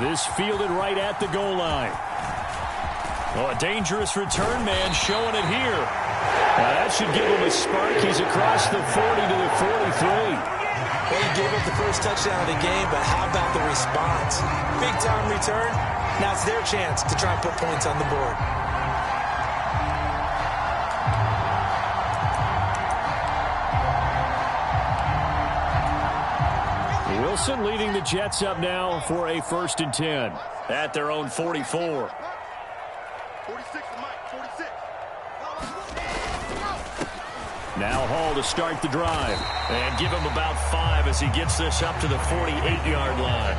This fielded right at the goal line. Oh, a dangerous return man showing it here. That should give him a spark. He's across the 40 to the 43. Well, he gave up the first touchdown of the game, but how about the response? Big-time return. Now it's their chance to try and put points on the board. Wilson leading the Jets up now for a 1st and 10 at their own 44. 46, Mike, 46. Now Hall to start the drive. And give him about 5 as he gets this up to the 48-yard line.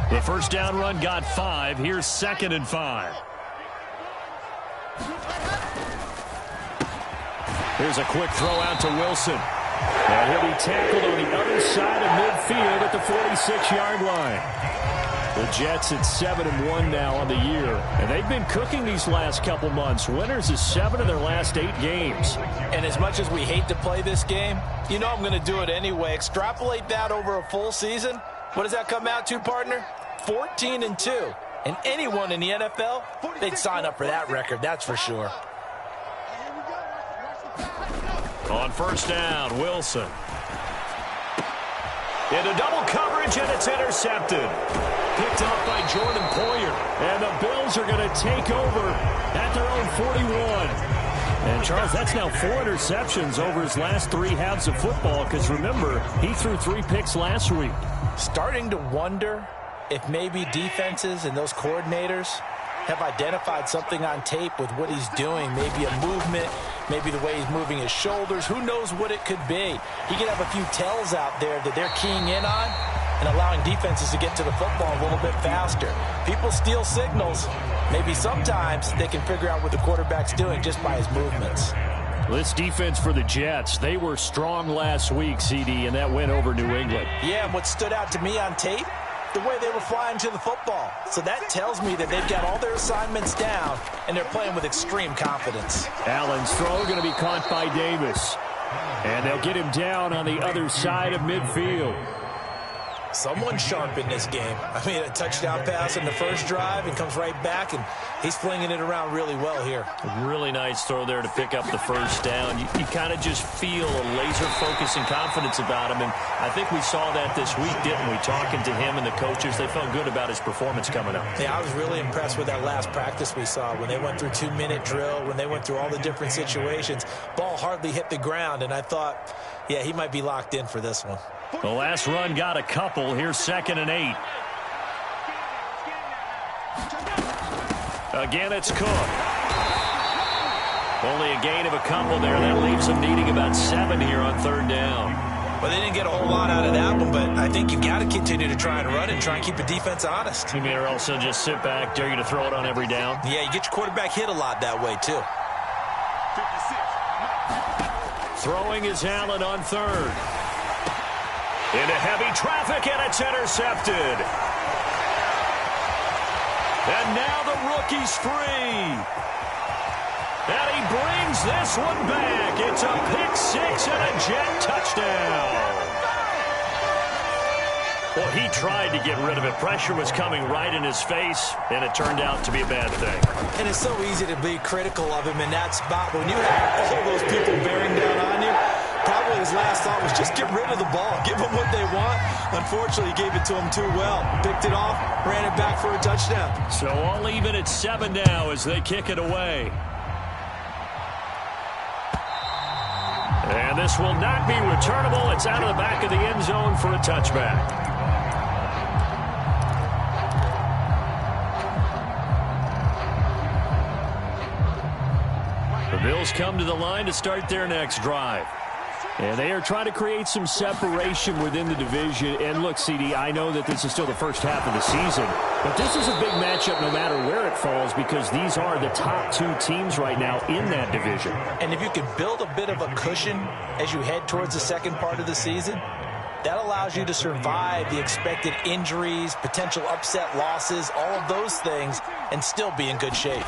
The first down run got 5. Here's 2nd and 5. Here's a quick throw out to Wilson. And he'll be tackled on the other side of midfield at the 46-yard line. The Jets at 7-1 now on the year. And they've been cooking these last couple months. Winners is 7 of their last 8 games. And as much as we hate to play this game, you know I'm going to do it anyway. Extrapolate that over a full season. What does that come out to, partner? 14-2. And anyone in the NFL, they'd sign up for that record, that's for sure. On first down, Wilson. Into double coverage, and it's intercepted. Picked off by Jordan Poyer. And the Bills are going to take over at their own 41. And, Charles, that's now 4 interceptions over his last 3 halves of football because, remember, he threw 3 picks last week. Starting to wonder if maybe defenses and those coordinators have identified something on tape with what he's doing, maybe a movement, maybe the way he's moving his shoulders, who knows what it could be. He could have a few tells out there that they're keying in on and allowing defenses to get to the football a little bit faster. People steal signals. Maybe sometimes they can figure out what the quarterback's doing just by his movements. This defense for the Jets, they were strong last week, CD, and that went over New England. Yeah, and what stood out to me on tape, the way they were flying to the football. So that tells me that they've got all their assignments down, and they're playing with extreme confidence. Allen's throw going to be caught by Davis. And they'll get him down on the other side of midfield. Someone's sharp in this game. I mean, a touchdown pass in the first drive and comes right back, and he's flinging it around really well here. A really nice throw there to pick up the first down. You kind of just feel a laser focus and confidence about him, and I think we saw that this week, didn't we? Talking to him and the coaches, they felt good about his performance coming up. Yeah, I was really impressed with that last practice we saw when they went through 2-minute drill, when they went through all the different situations. Ball hardly hit the ground, and I thought, yeah, he might be locked in for this one. The last run got a couple. Here's 2nd and 8. Again, it's Cook. Only a gain of a couple there. That leaves them needing about 7 here on 3rd down. Well, they didn't get a whole lot out of that one, but I think you've got to continue to try and run and try and keep the defense honest. You mean or also just sit back, dare you to throw it on every down? Yeah, you get your quarterback hit a lot that way, too. 56. Throwing is Allen on 3rd. Into heavy traffic, and it's intercepted. And now the rookie's free. And he brings this one back. It's a pick-6 and a Jet touchdown. Well, he tried to get rid of it. Pressure was coming right in his face, and it turned out to be a bad thing. And it's so easy to be critical of him in that spot. But when you have all those people bearing down on you, probably his last thought was just get rid of the ball. Give them what they want. Unfortunately, he gave it to them too well. Picked it off, ran it back for a touchdown. So all even at 7 now as they kick it away. And this will not be returnable. It's out of the back of the end zone for a touchback. The Bills come to the line to start their next drive. And they are trying to create some separation within the division. And look, CD, I know that this is still the first half of the season, but this is a big matchup no matter where it falls because these are the top 2 teams right now in that division. And if you can build a bit of a cushion as you head towards the second part of the season, that allows you to survive the expected injuries, potential upset losses, all of those things, and still be in good shape.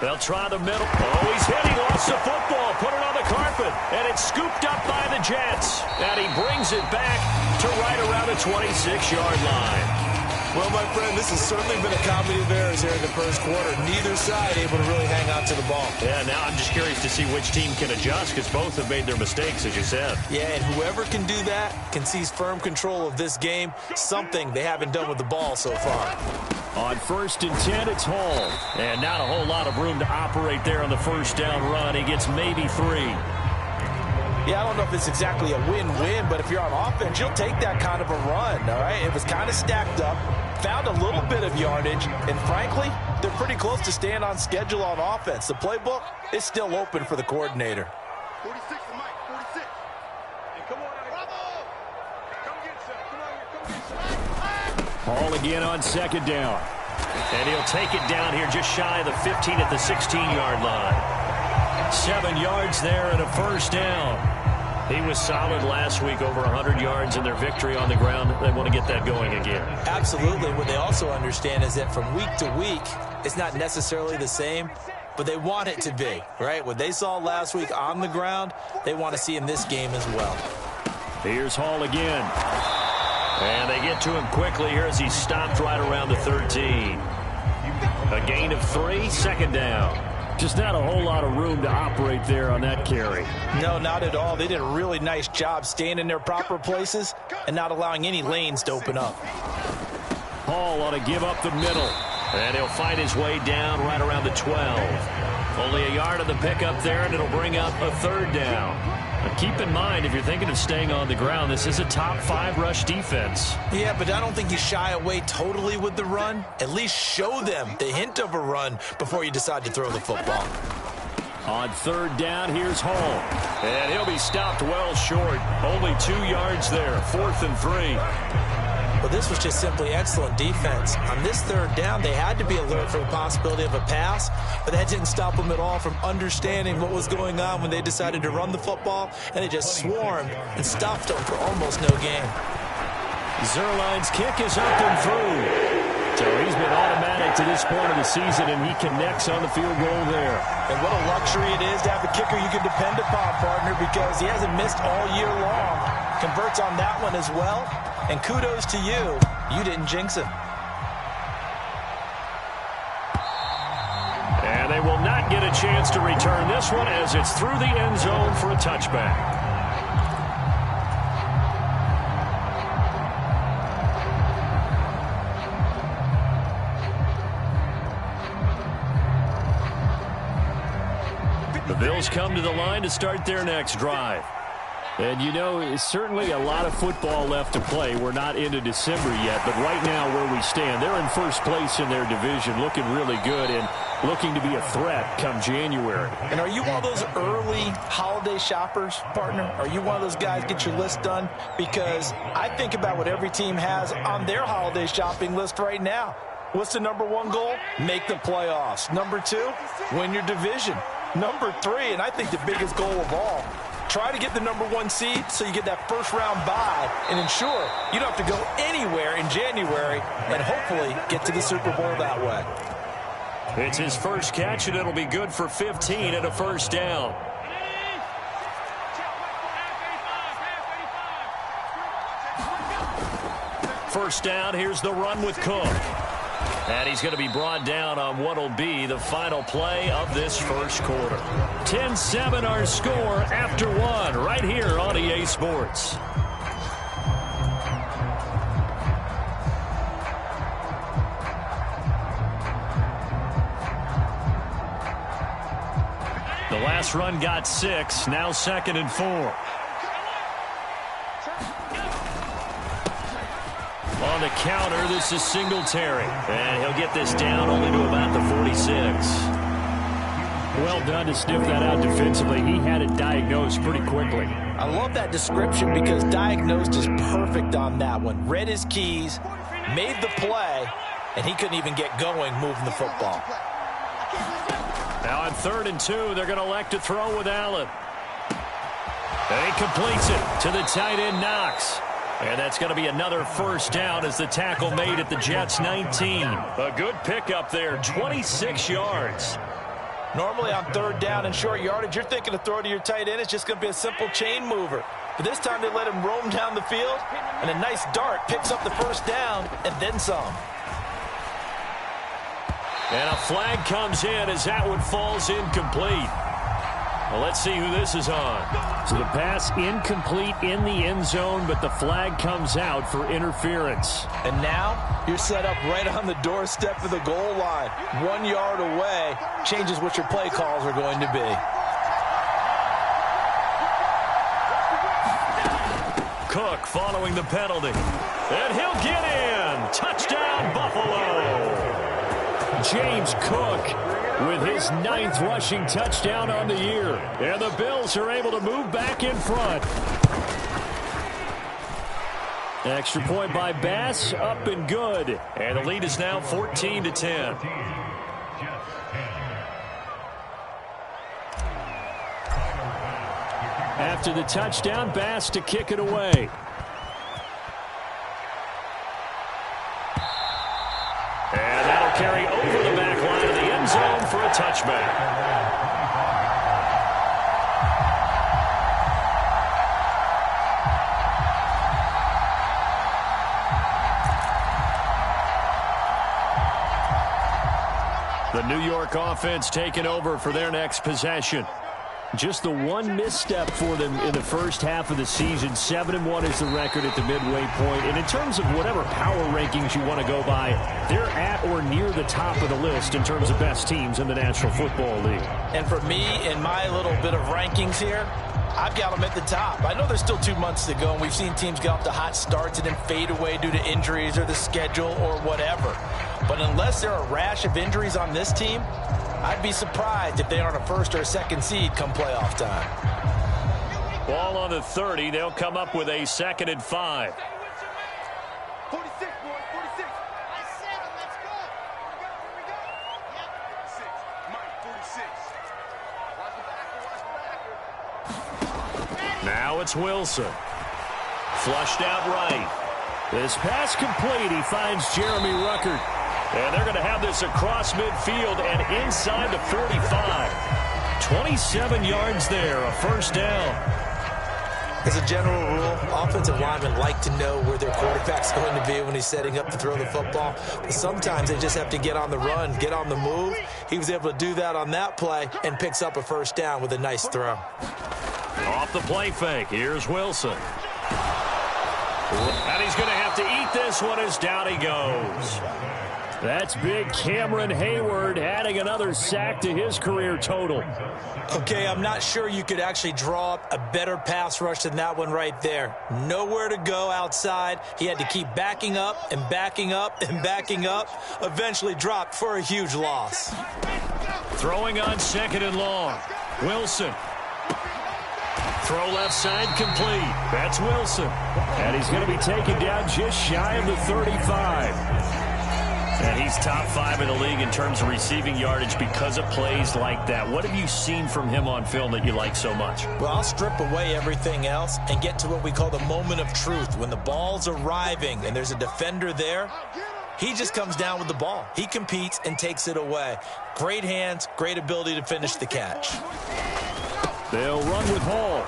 They'll try the middle. Oh, he's hit. He lost the football. Put it on the carpet. And it's scooped up by the Jets. And he brings it back to right around the 26-yard line. Well, my friend, this has certainly been a comedy of errors here in the first quarter. Neither side able to really hang on to the ball. Yeah, now I'm just curious to see which team can adjust because both have made their mistakes, as you said. Yeah, and whoever can do that can seize firm control of this game, something they haven't done with the ball so far. On 1st and 10, it's Hall. And not a whole lot of room to operate there on the first down run. He gets maybe 3. Yeah, I don't know if it's exactly a win-win, but if you're on offense, you'll take that kind of a run, all right? It was kind of stacked up, found a little bit of yardage, and frankly, they're pretty close to staying on schedule on offense. The playbook is still open for the coordinator. 46 to Mike, 46. And come on out here. Bravo! Come get some. Come on here. Come get some. Hall again on 2nd down. And he'll take it down here just shy of the 15 at the 16-yard line. 7 yards there and a first down. He was solid last week, over 100 yards in their victory on the ground. They want to get that going again. Absolutely. What they also understand is that from week to week, it's not necessarily the same, but they want it to be, right? What they saw last week on the ground, they want to see in this game as well. Here's Hall again. And they get to him quickly here as he's stopped right around the 13. A gain of 3, 2nd down. Just not a whole lot of room to operate there on that carry. No, not at all. They did a really nice job staying in their proper places and not allowing any lanes to open up. Hall ought to give up the middle. And he'll fight his way down right around the 12. Only a yard of the pickup there, and it'll bring up a 3rd down. Keep in mind, if you're thinking of staying on the ground, this is a top 5 rush defense. Yeah, but I don't think you shy away totally with the run. At least show them the hint of a run before you decide to throw the football. On third down, here's Hall. And he'll be stopped well short. Only 2 yards there, 4th and 3. Well, this was just simply excellent defense. On this third down, they had to be alert for the possibility of a pass, but that didn't stop them at all from understanding what was going on when they decided to run the football, and they just swarmed and stopped them for almost no gain. Zerline's kick is up and through. So he's been automatic to this point of the season, and he connects on the field goal there. And what a luxury it is to have a kicker you can depend upon, partner, because he hasn't missed all year long. Converts on that one as well. And kudos to you. You didn't jinx him. And they will not get a chance to return this one as it's through the end zone for a touchback. The Bills come to the line to start their next drive. And, you know, it's certainly a lot of football left to play. We're not into December yet, but right now where we stand, they're in first place in their division, looking really good and looking to be a threat come January. And are you one of those early holiday shoppers, partner? Are you one of those guys get your list done? Because I think about what every team has on their holiday shopping list right now. What's the number 1 goal? Make the playoffs. Number 2, win your division. Number 3, and I think the biggest goal of all, try to get the number 1 seed so you get that first-round bye and ensure you don't have to go anywhere in January and hopefully get to the Super Bowl that way. It's his first catch, and it'll be good for 15 and a first down. First down, here's the run with Cook. And he's going to be brought down on what will be the final play of this first quarter. 10-7 our score after 1 right here on EA Sports. The last run got 6, now 2nd and 4. On the counter, this is Singletary. And he'll get this down only to about the 46. Well done to sniff that out defensively. He had it diagnosed pretty quickly. I love that description because diagnosed is perfect on that one. Read his keys, made the play, and he couldn't even get going moving the football. Now on 3rd and 2, they're going to elect to throw with Allen. And he completes it to the tight end Knox. And that's going to be another first down as the tackle made at the Jets' 19. A good pickup there, 26 yards. Normally on 3rd down and short yardage, you're thinking to throw to your tight end. It's just going to be a simple chain mover. But this time they let him roam down the field, and a nice dart picks up the first down and then some. And a flag comes in as that one falls incomplete. Well, let's see who this is on. So the pass incomplete in the end zone, but the flag comes out for interference. And now you're set up right on the doorstep of the goal line. 1 yard away changes what your play calls are going to be. Cook following the penalty. And he'll get in. Touchdown, Buffalo. James Cook with his 9th rushing touchdown on the year. And the Bills are able to move back in front. Extra point by Bass, up and good. And the lead is now 14-10. After the touchdown, Bass to kick it away. And that'll carry over the back line of the end zone for a touchback. The New York offense taking over for their next possession. Just the one misstep for them in the first half of the season. 7-1 is the record at the midway point. And in terms of whatever power rankings you want to go by, they're at or near the top of the list in terms of best teams in the National Football League. And for me, in my little bit of rankings here, I've got them at the top. I know there's still 2 months to go, and we've seen teams get off to hot starts and then fade away due to injuries or the schedule or whatever. But unless there are a rash of injuries on this team, I'd be surprised if they aren't a first or a second seed come playoff time. Ball on the 30. They'll come up with a 2nd and 5. 46, boy, 46. I said it, let's go. Here we go. Yep. 6, Mike, 46. Watch the backer, Now it's Wilson. Flushed out right. This pass complete. He finds Jeremy Ruckert. And they're going to have this across midfield and inside the 45. 27 yards there, a first down. As a general rule, offensive linemen like to know where their quarterback's going to be when he's setting up to throw the football. But sometimes they just have to get on the run, get on the move. He was able to do that on that play and picks up a first down with a nice throw. Off the play fake, here's Wilson. And he's going to have to eat this one as down he goes. That's big Cameron Hayward adding another sack to his career total. Okay, I'm not sure you could actually draw up a better pass rush than that one right there. Nowhere to go outside. He had to keep backing up and backing up and backing up. Eventually dropped for a huge loss. Throwing on 2nd and long. Wilson. Throw left side complete. That's Wilson. And he's going to be taken down just shy of the 35. And he's top 5 in the league in terms of receiving yardage because of plays like that. What have you seen from him on film that you like so much? Well, I'll strip away everything else and get to what we call the moment of truth. When the ball's arriving and there's a defender there, he just comes down with the ball. He competes and takes it away. Great hands, great ability to finish the catch. They'll run with Hall.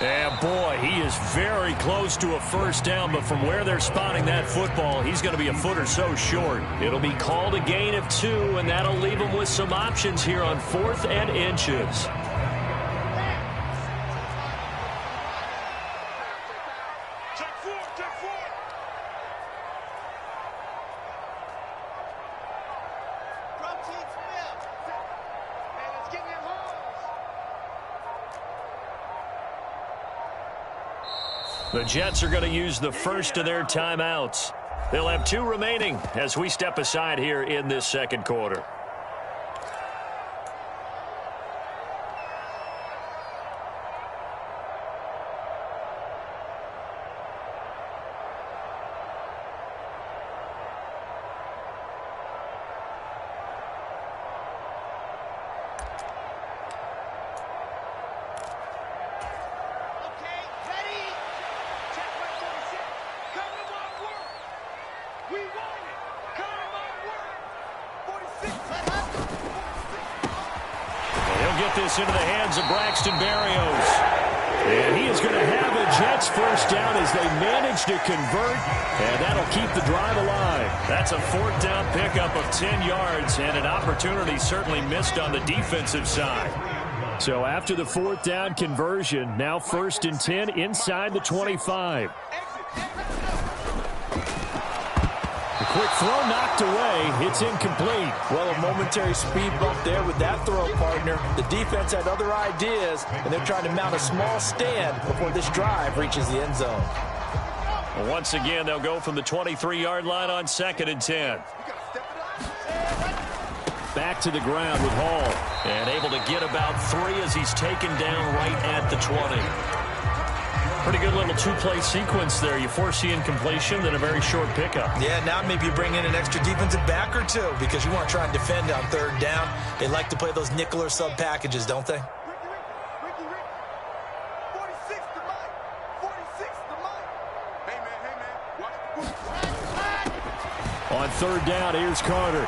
And, boy, he is very close to a first down, but from where they're spotting that football, he's going to be a foot or so short. It'll be called a gain of 2, and that'll leave him with some options here on 4th and inches. The Jets are going to use the first of their timeouts. They'll have 2 remaining as we step aside here in this second quarter. Into the hands of Braxton Berrios. And he is going to have a Jets first down as they manage to convert, and that'll keep the drive alive. That's a 4th down pickup of 10 yards and an opportunity certainly missed on the defensive side. So after the 4th down conversion, now 1st and 10 inside the 25. Quick throw knocked away. It's incomplete. Well, a momentary speed bump there with that throw, partner. The defense had other ideas, and they're trying to mount a small stand before this drive reaches the end zone. Well, once again, they'll go from the 23-yard line on 2nd and 10. Back to the ground with Hall. And able to get about 3 as he's taken down right at the 20. Pretty good little 2-play sequence there. You force the incompletion, then a very short pickup. Yeah, now maybe you bring in an extra defensive back or 2 because you want to try and defend on 3rd down. They like to play those nickel or sub packages, don't they? Ricky, 46 to Mike. 46 to Mike. Hey, man. Watch. On 3rd down, here's Carter.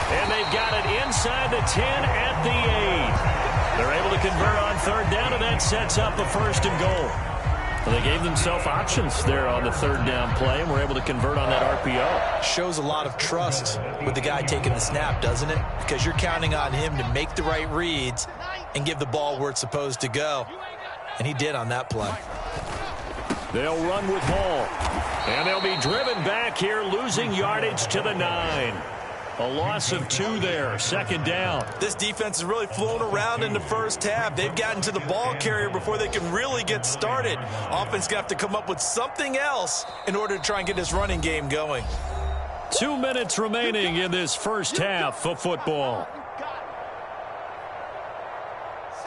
And they've got it inside the 10 at the 8. They're able to convert on 3rd down, and that sets up a 1st and goal. Well, they gave themselves options there on the 3rd down play, and were able to convert on that RPO. Shows a lot of trust with the guy taking the snap, doesn't it? Because you're counting on him to make the right reads and give the ball where it's supposed to go. And he did on that play. They'll run with Hall. And they'll be driven back here, losing yardage to the 9. A loss of 2 there. Second down. This defense is really flown around in the first half. They've gotten to the ball carrier before they can really get started. Offense going to have to come up with something else in order to try and get this running game going. 2 minutes remaining in this first half of football.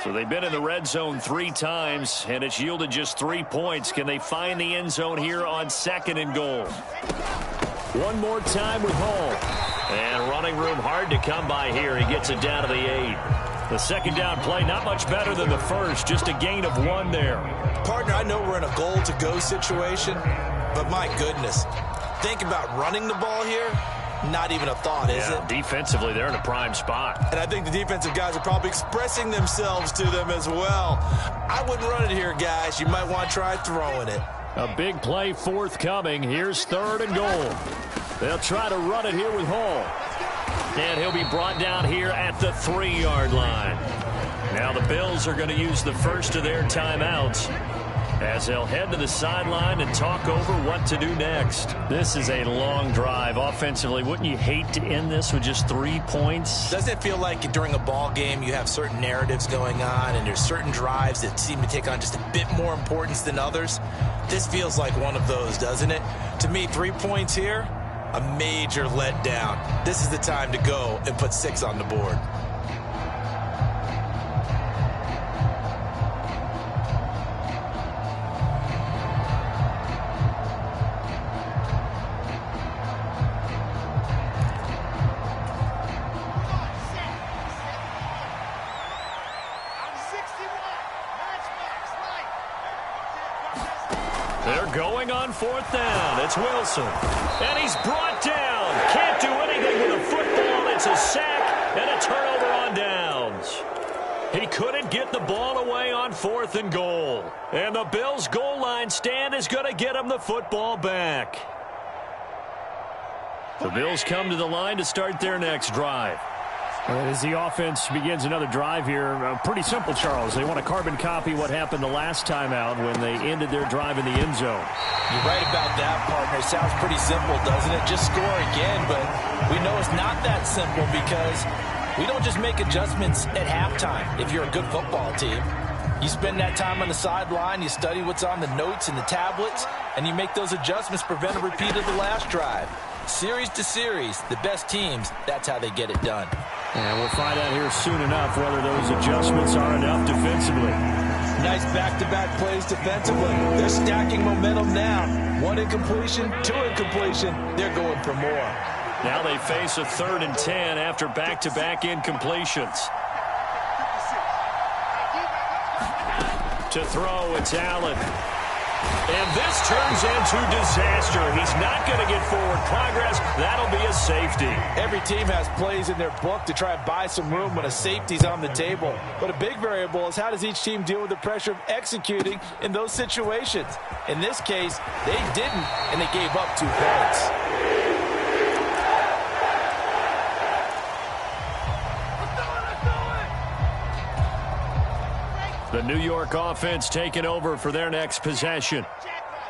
So they've been in the red zone 3 times, and it's yielded just 3 points. Can they find the end zone here on 2nd and goal? One more time with Hall. And running room hard to come by here. He gets it down to the 8. The second down play not much better than the first. Just a gain of 1 there. Partner, I know we're in a goal-to-go situation, but my goodness. Think about running the ball here. Not even a thought, is it? Defensively, they're in a prime spot. And I think the defensive guys are probably expressing themselves to them as well. I wouldn't run it here, guys. You might want to try throwing it. A big play forthcoming. Here's 3rd and goal. They'll try to run it here with Hall. And he'll be brought down here at the 3-yard line. Now the Bills are going to use the first of their timeouts as they'll head to the sideline and talk over what to do next. This is a long drive offensively. Wouldn't you hate to end this with just 3 points? Doesn't it feel like during a ball game you have certain narratives going on and there's certain drives that seem to take on just a bit more importance than others? This feels like one of those, doesn't it? To me, 3 points here, a major letdown. This is the time to go and put 6 on the board. They're going on 4th down. It's Wilson. And he's brought down. Can't do anything with a football. It's a sack and a turnover on downs. He couldn't get the ball away on 4th and goal. And the Bills' goal line stand is going to get him the football back. The Bills come to the line to start their next drive. As the offense begins another drive here, pretty simple, Charles. They want to carbon copy what happened the last time out when they ended their drive in the end zone. You're right about that, partner. It sounds pretty simple, doesn't it? Just score again, but we know it's not that simple because we don't just make adjustments at halftime if you're a good football team. You spend that time on the sideline, you study what's on the notes and the tablets, and you make those adjustments to prevent a repeat of the last drive. Series to series, the best teams, that's how they get it done. And we'll find out here soon enough whether those adjustments are enough defensively. Nice back-to-back plays defensively. They're stacking momentum now. 1 incompletion, 2 incompletion. They're going for more. Now they face a 3rd and 10 after back-to-back incompletions. To throw, it's Allen. And this turns into disaster. He's not going to get forward progress. That'll be a safety. Every team has plays in their book to try and buy some room when a safety's on the table. But a big variable is how does each team deal with the pressure of executing in those situations. In this case, they didn't, and they gave up 2 points. The New York offense taking over for their next possession.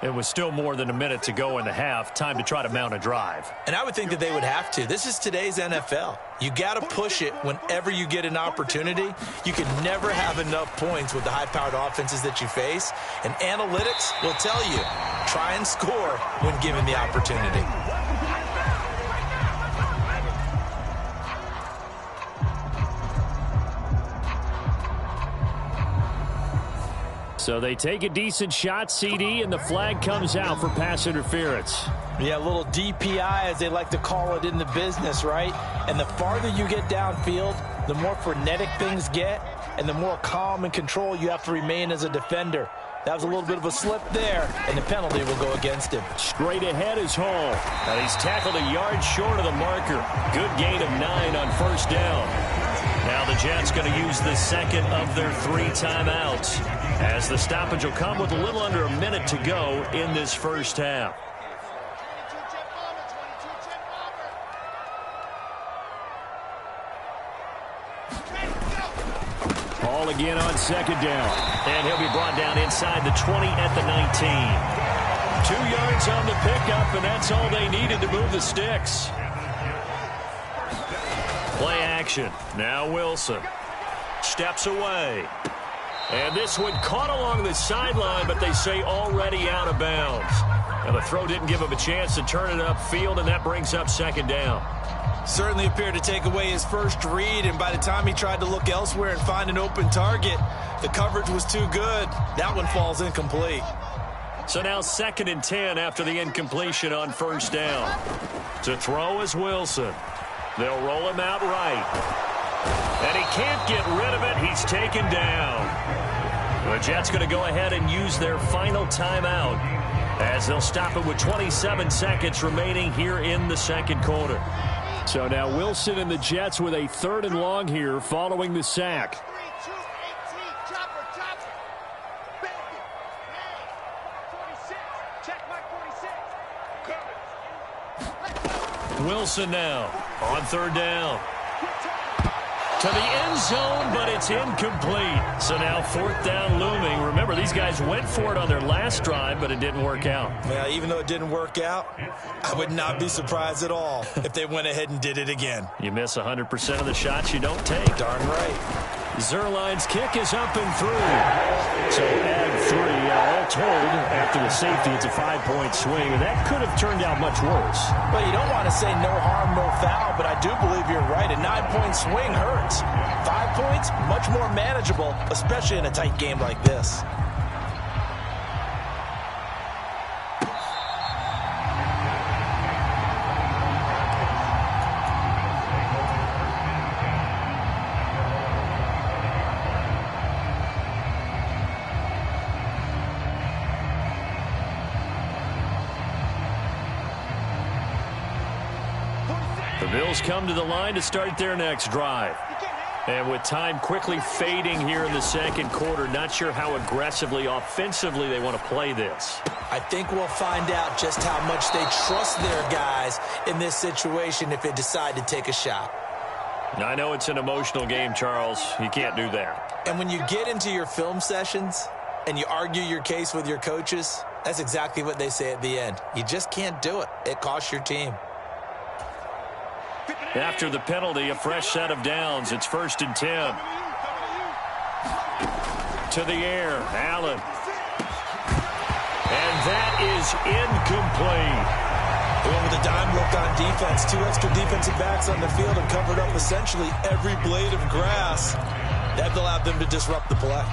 It was still more than a minute to go in the half. Time to try to mount a drive. And I would think that they would have to. This is today's NFL. You got to push it whenever you get an opportunity. You can never have enough points with the high-powered offenses that you face. And analytics will tell you, try and score when given the opportunity. So they take a decent shot, CD, and the flag comes out for pass interference. Yeah, a little DPI, as they like to call it in the business, right? And the farther you get downfield, the more frenetic things get, and the more calm and control you have to remain as a defender. That was a little bit of a slip there, and the penalty will go against him. Straight ahead is Hall. And he's tackled a yard short of the marker. Good gain of 9 on 1st down. Now the Jets going to use the second of their 3 timeouts, as the stoppage will come with a little under a minute to go in this first half. Hall again on 2nd down, and he'll be brought down inside the 20 at the 19. 2 yards on the pickup, and that's all they needed to move the sticks. Play action. Now Wilson steps away. And this one caught along the sideline, but they say already out of bounds. Now the throw didn't give him a chance to turn it upfield, and that brings up second down. Certainly appeared to take away his first read, and by the time he tried to look elsewhere and find an open target, the coverage was too good. That one falls incomplete. So now 2nd and 10 after the incompletion on first down. To throw is Wilson. They'll roll him out right. And he can't get rid of it. He's taken down. The Jets going to go ahead and use their final timeout as they'll stop it with 27 seconds remaining here in the second quarter. So now Wilson and the Jets with a 3rd and long here following the sack. Wilson now on 3rd down. To the end zone, but it's incomplete. So now 4th down looming. Remember, these guys went for it on their last drive, but it didn't work out. Well, even though it didn't work out, I would not be surprised at all if they went ahead and did it again. You miss 100% of the shots you don't take. Darn right. Zuerlein's kick is up and through. So add 3. All told, after the safety, it's a 5-point swing, and that could have turned out much worse. Well, you don't want to say no harm, no foul, but I do believe you're right. A 9-point swing hurts. 5 points, much more manageable, especially in a tight game like this. The Bills come to the line to start their next drive. And with time quickly fading here in the second quarter, not sure how aggressively, offensively they want to play this. I think we'll find out just how much they trust their guys in this situation if they decide to take a shot. I know it's an emotional game, Charles. You can't do that. And when you get into your film sessions and you argue your case with your coaches, that's exactly what they say at the end. You just can't do it. It costs your team. After the penalty, a fresh set of downs. It's 1st and 10. To the air, Allen. And that is incomplete. They went with a dime look on defense. 2 extra defensive backs on the field and covered up essentially every blade of grass. That allowed them to disrupt the play.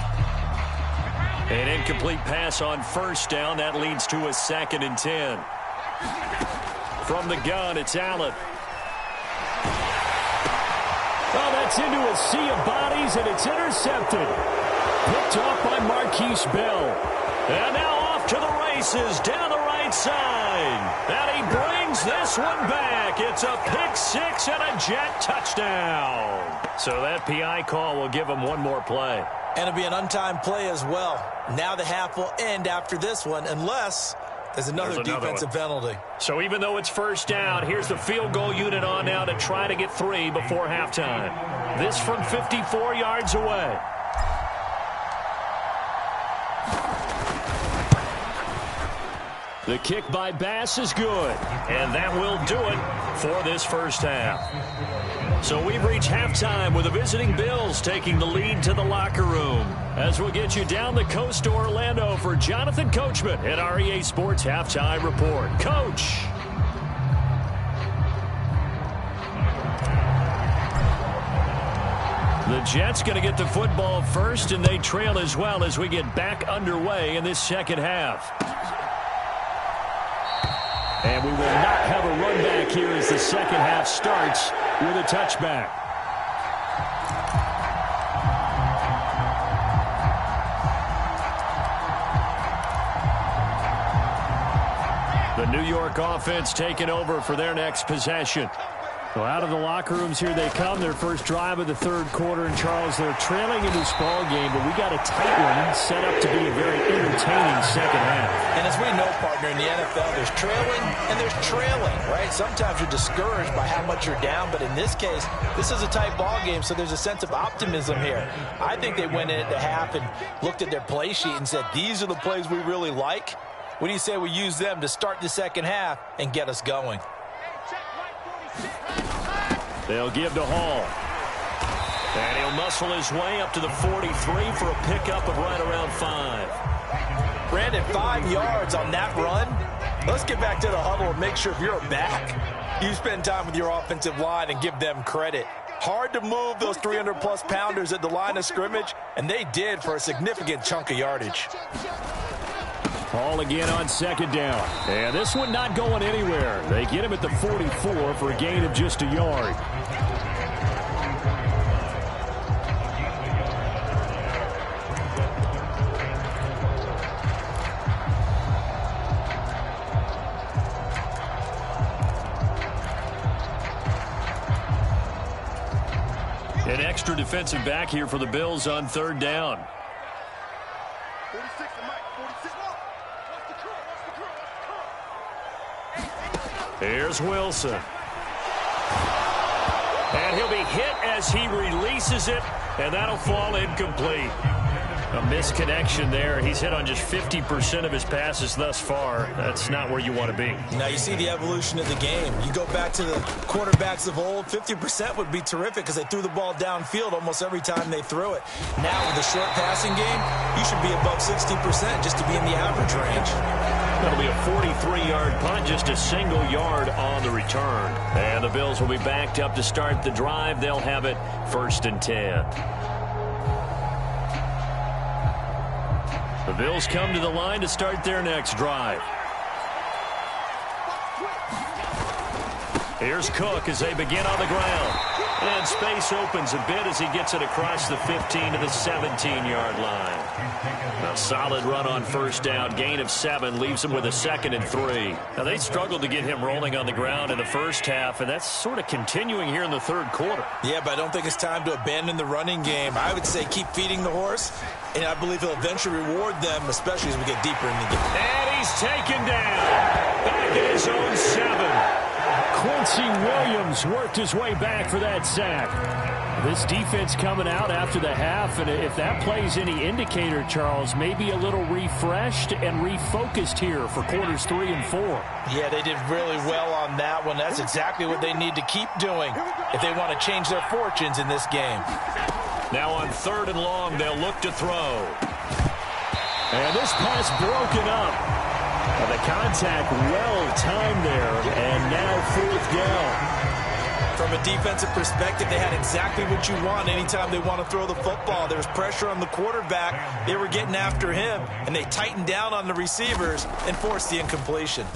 An incomplete pass on first down. That leads to a 2nd and 10. From the gun, it's Allen. Oh, that's into a sea of bodies, and it's intercepted. Picked off by Marquise Bell. And now off to the races down the right side. And he brings this one back. It's a pick 6 and a Jet touchdown. So that PI call will give him one more play. And it'll be an untimed play as well. Now the half will end after this one, unless there's another defensive penalty. So even though it's first down, here's the field goal unit on now to try to get 3 before halftime. This from 54 yards away. The kick by Bass is good, and that will do it for this first half. So we've reached halftime with the visiting Bills taking the lead to the locker room. As we'll get you down the coast to Orlando for Jonathan Coachman at our EA Sports Halftime Report. Coach. The Jets going to get the football first, and they trail as well as we get back underway in this second half. And we will not have a run back here as the second half starts with a touchback. The New York offense taking over for their next possession. Well, out of the locker rooms here they come. Their first drive of the third quarter. And, Charles, they're trailing in this ball game, but we got a tight one set up to be a very entertaining second half. And as we know, partner, in the NFL, there's trailing and there's trailing, right? Sometimes you're discouraged by how much you're down, but in this case, this is a tight ball game, so there's a sense of optimism here. I think they went in at the half and looked at their play sheet and said, these are the plays we really like. What do you say we use them to start the second half and get us going? They'll give to Hall. And he'll muscle his way up to the 43 for a pickup of right around 5. Brandon, 5 yards on that run. Let's get back to the huddle and make sure if you're back, you spend time with your offensive line and give them credit. Hard to move those 300-plus pounders at the line of scrimmage, and they did for a significant chunk of yardage. Hall again on second down. And this one not going anywhere. They get him at the 44 for a gain of just a yard. An extra defensive back here for the Bills on third down. 46 to Mike. 46. Here's Wilson. And he'll be hit as he releases it, and that'll fall incomplete. A misconnection there. He's hit on just 50% of his passes thus far. That's not where you want to be. Now you see the evolution of the game. You go back to the quarterbacks of old, 50% would be terrific because they threw the ball downfield almost every time they threw it. Now with the short passing game, you should be above 60% just to be in the average range. That'll be a 43-yard punt, just a single yard on the return. And the Bills will be backed up to start the drive. They'll have it 1st and 10. The Bills come to the line to start their next drive. Here's Cook as they begin on the ground. And space opens a bit as he gets it across the 15 to the 17-yard line. A solid run on first down. Gain of 7 leaves him with a 2nd and 3. Now, they struggled to get him rolling on the ground in the first half, and that's sort of continuing here in the third quarter. Yeah, but I don't think it's time to abandon the running game. I would say keep feeding the horse, and I believe he'll eventually reward them, especially as we get deeper in the game. And he's taken down. Back in his own 7. Quincy Williams worked his way back for that sack. This defense coming out after the half, and if that plays any indicator, Charles, maybe a little refreshed and refocused here for quarters 3 and 4. Yeah, they did really well on that one. That's exactly what they need to keep doing if they want to change their fortunes in this game. Now on 3rd and long, they'll look to throw. And this pass broken up. The contact well-timed there, and now 4th down. From a defensive perspective, they had exactly what you want anytime they want to throw the football. There was pressure on the quarterback. They were getting after him, and they tightened down on the receivers and forced the incompletion.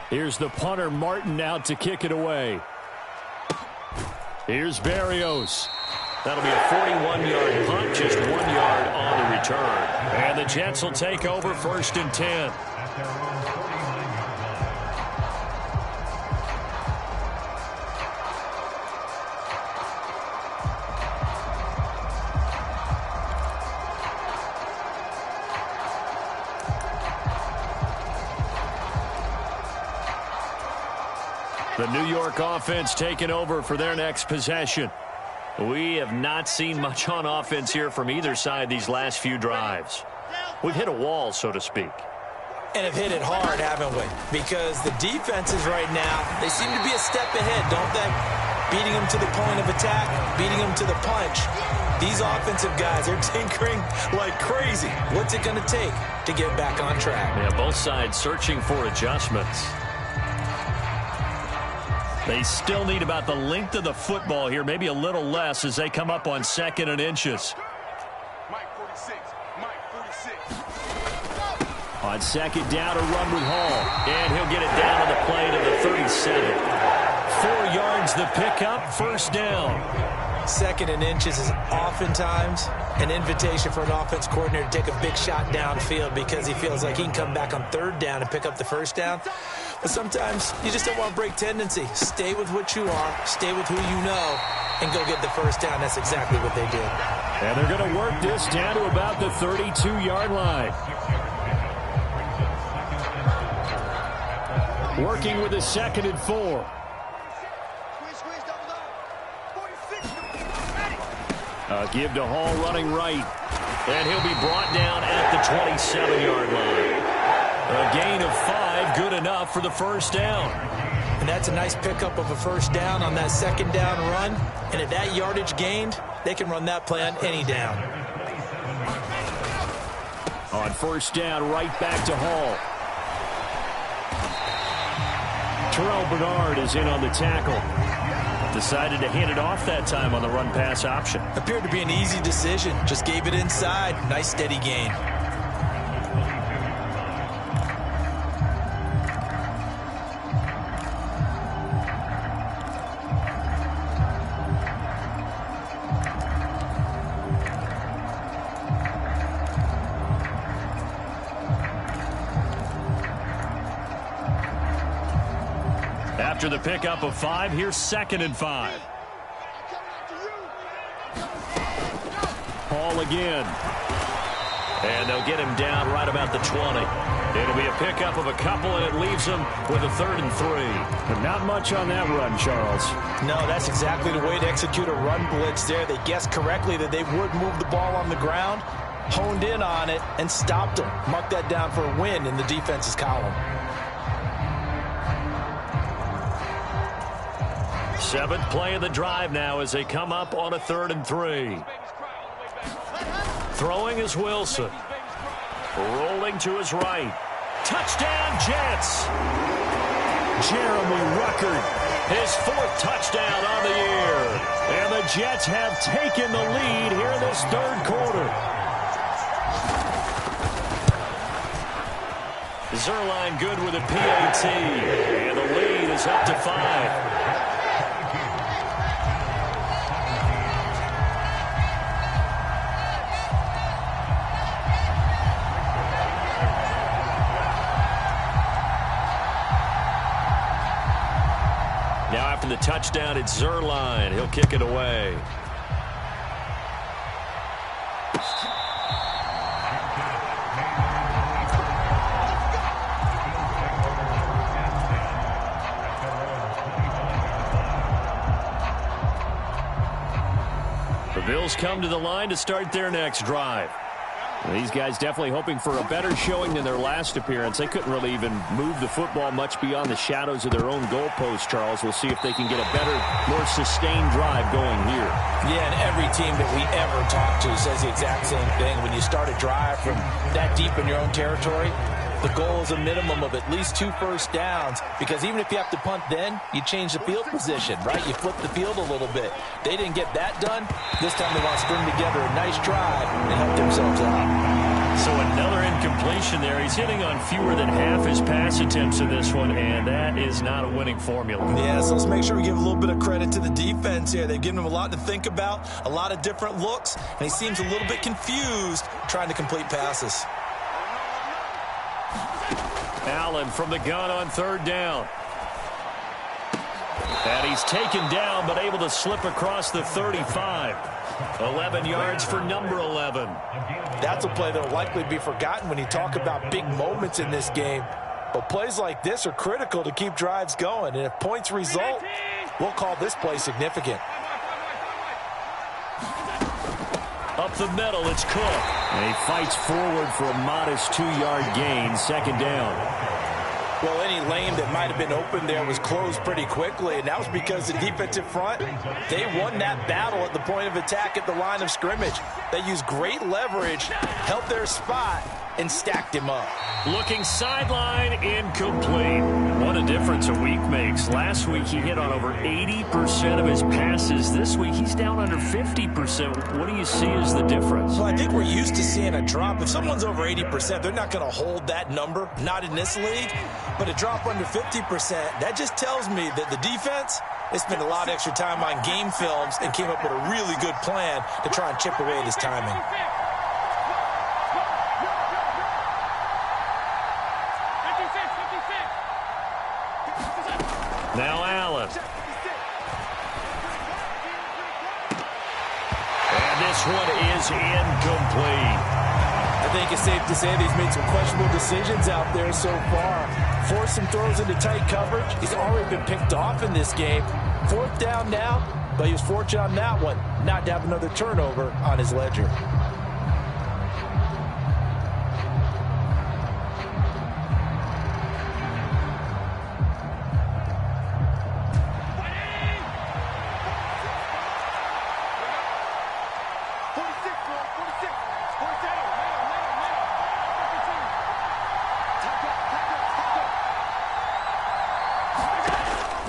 Here's the punter, Martin, out to kick it away. Here's Berrios. That'll be a 41-yard punt, just 1 yard on the return. And the Jets will take over 1st and 10. The New York offense taking over for their next possession. We have not seen much on offense here from either side these last few drives. We've hit a wall, so to speak. And have hit it hard, haven't we? Because the defenses right now, they seem to be a step ahead, don't they? Beating them to the point of attack, beating them to the punch. These offensive guys are tinkering like crazy. What's it going to take to get back on track? Yeah, both sides searching for adjustments. They still need about the length of the football here, maybe a little less as they come up on 2nd and inches. Mike 46. Mike 46. On 2nd down, a run with Hall. And he'll get it down on the play to the 37. 4 yards the pickup, 1st down. 2nd and inches is oftentimes an invitation for an offense coordinator to take a big shot downfield because he feels like he can come back on 3rd down and pick up the 1st down. But sometimes you just don't want to break tendency. Stay with what you are, stay with who you know, and go get the 1st down. That's exactly what they did. And they're going to work this down to about the 32-yard line. Working with a 2nd and 4. Give to Hall running right. And he'll be brought down at the 27-yard line. A gain of 5, good enough for the 1st down. And that's a nice pickup of a first down on that second down run. And at that yardage gained, they can run that play on any down. On first down, right back to Hall. Terrell Bernard is in on the tackle. Decided to hand it off that time on the run-pass option. Appeared to be an easy decision. Just gave it inside. Nice steady gain. After the pickup of 5, here's 2nd and 5. Hall again. And they'll get him down right about the 20. It'll be a pickup of a couple, and it leaves him with a 3rd and 3. But not much on that run, Charles. No, that's exactly the way to execute a run blitz there. They guessed correctly that they would move the ball on the ground, honed in on it, and stopped him. Marked that down for a win in the defense's column. 7th play of the drive now as they come up on a 3rd and 3. Throwing is Wilson. Rolling to his right. Touchdown, Jets! Jeremy Ruckert, his 4th touchdown on the year. And the Jets have taken the lead here in this 3rd quarter. Zerline good with a PAT. And the lead is up to 5. The touchdown, it's Zerline. He'll kick it away. The Bills come to the line to start their next drive. These guys definitely hoping for a better showing than their last appearance. They couldn't really even move the football much beyond the shadows of their own goalpost, Charles. We'll see if they can get a better, more sustained drive going here. Yeah, and every team that we ever talk to says the exact same thing. When you start a drive from that deep in your own territory, the goal is a minimum of at least 2 first downs, because even if you have to punt then, you change the field position, right? You flip the field a little bit. They didn't get that done. This time they want to string together a nice drive and help themselves out. So another incompletion there. He's hitting on fewer than half his pass attempts in this one, and that is not a winning formula. Yeah, so let's make sure we give a little bit of credit to the defense here. They've given him a lot to think about, a lot of different looks, and he seems a little bit confused trying to complete passes. Allen from the gun on 3rd down. And he's taken down, but able to slip across the 35. 11 yards for number 11. That's a play that will likely be forgotten when you talk about big moments in this game. But plays like this are critical to keep drives going. And if points result, we'll call this play significant. Up the middle, it's Cook. And he fights forward for a modest 2-yard gain, 2nd down. Well, any lane that might have been open there was closed pretty quickly, and that was because the defensive front, they won that battle at the point of attack at the line of scrimmage. They used great leverage, held their spot, and stacked him up. Looking sideline, incomplete. What a difference a week makes. Last week he hit on over 80% of his passes. This week he's down under 50%. What do you see as the difference? Well, I think we're used to seeing a drop. If someone's over 80%, they're not going to hold that number, not in this league. But a drop under 50%, that just tells me that the defense, they spent a lot of extra time on game films and came up with a really good plan to try and chip away at his timing. Now Allen. And this one is incomplete. I think it's safe to say that he's made some questionable decisions out there so far. Forced some throws into tight coverage. He's already been picked off in this game. 4th down now, but he was fortunate on that one not to have another turnover on his ledger.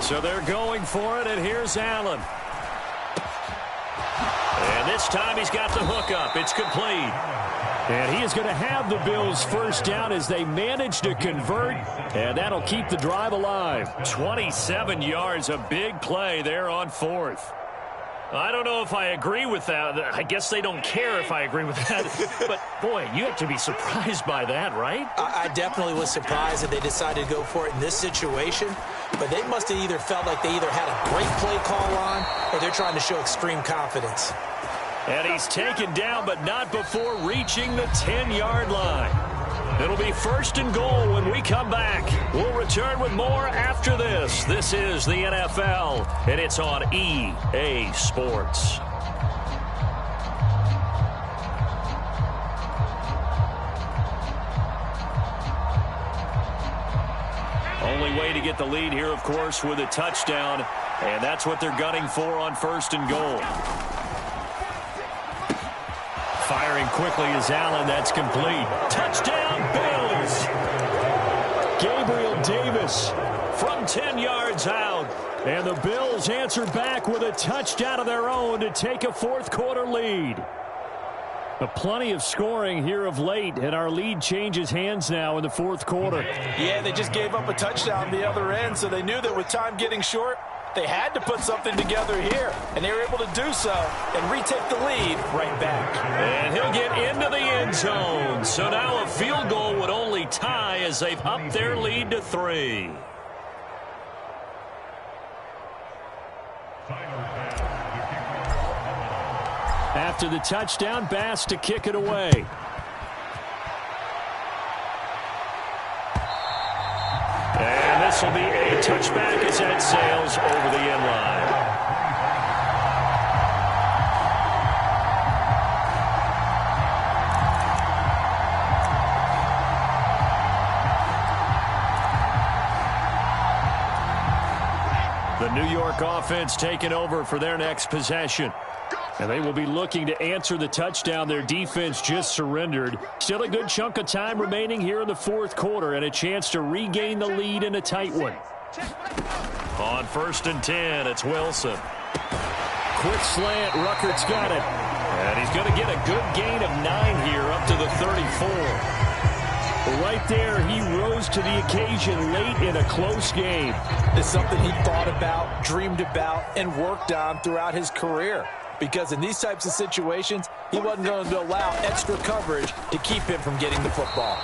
So they're going for it, and here's Allen. And this time he's got the hook up. It's complete. And he is going to have the Bills first down as they manage to convert, and that'll keep the drive alive. 27 yards, a big play there on fourth. I don't know if I agree with that. I guess they don't care if I agree with that. But, boy, you have to be surprised by that, right? I definitely was surprised that they decided to go for it in this situation. But they must have either felt like they either had a great play call on or they're trying to show extreme confidence. And he's taken down, but not before reaching the 10-yard line. It'll be first and goal when we come back. We'll return with more after this. This is the NFL, and it's on EA Sports. Only way to get the lead here, of course, with a touchdown, and that's what they're gunning for on first and goal. Firing quickly is Allen. That's complete. Touchdown, Bills! Gabriel Davis from 10 yards out. And the Bills answer back with a touchdown of their own to take a fourth-quarter lead. But plenty of scoring here of late, and our lead changes hands now in the fourth quarter. Yeah, they just gave up a touchdown the other end, so they knew that with time getting short, they had to put something together here, and they were able to do so and retake the lead right back. And he'll get into the end zone. So now a field goal would only tie as they've upped their lead to 3. After the touchdown, Bass to kick it away. And this will be a touchback as that sails over the end line. The New York offense taking over for their next possession. And they will be looking to answer the touchdown their defense just surrendered. Still a good chunk of time remaining here in the fourth quarter and a chance to regain the lead in a tight one. On first and 10, it's Wilson. Quick slant, Ruckert's got it. And he's going to get a good gain of 9 here up to the 34. Right there, he rose to the occasion late in a close game. It's something he thought about, dreamed about, and worked on throughout his career. Because in these types of situations, he wasn't going to allow extra coverage to keep him from getting the football.